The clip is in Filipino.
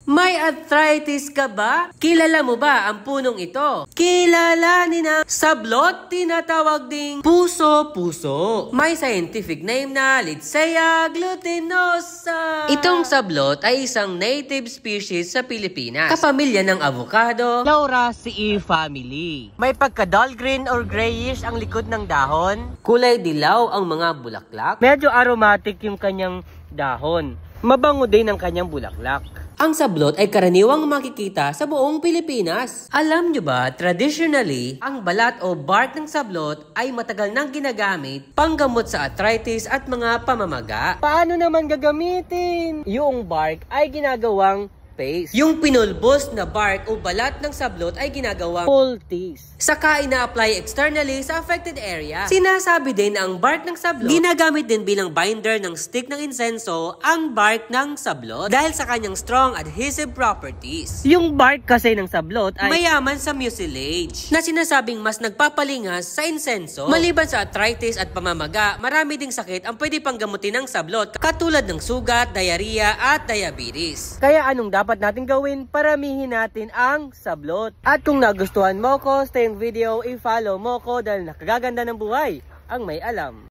May arthritis ka ba? Kilala mo ba ang punong ito? Kilalanin ang sablot, tinatawag ding puso-puso. May scientific name na Lydsea glutinosa. Itong sablot ay isang native species sa Pilipinas. Kapamilya ng avocado, Lauraceae family. May pagka-dull green or grayish ang likod ng dahon. Kulay dilaw ang mga bulaklak. Medyo aromatic yung kanyang dahon. Mabango din ang kanyang bulaklak. Ang sablot ay karaniwang makikita sa buong Pilipinas. Alam nyo ba, traditionally, ang balat o bark ng sablot ay matagal nang ginagamit panggamot sa arthritis at mga pamamaga. Paano naman gagamitin? Yung bark ay ginagawang paste. Yung pinulbos na bark o balat ng sablot ay ginagawang poultice. Saka ina-apply externally sa affected area. Sinasabi din na ang bark ng sablot ginagamit din bilang binder ng stick ng insenso ang bark ng sablot dahil sa kanyang strong adhesive properties. Yung bark kasi ng sablot ay mayaman sa mucilage na sinasabing mas nagpapalingas sa insenso. Maliban sa arthritis at pamamaga, marami ding sakit ang pwede pang gamutin ng sablot katulad ng sugat, diarrhea at diabetes. Kaya anong dapat natin gawin? Paramihin natin ang sablot. At kung nagustuhan mo ko sa video, i-follow mo ko dahil nakagaganda ng buhay ang may alam.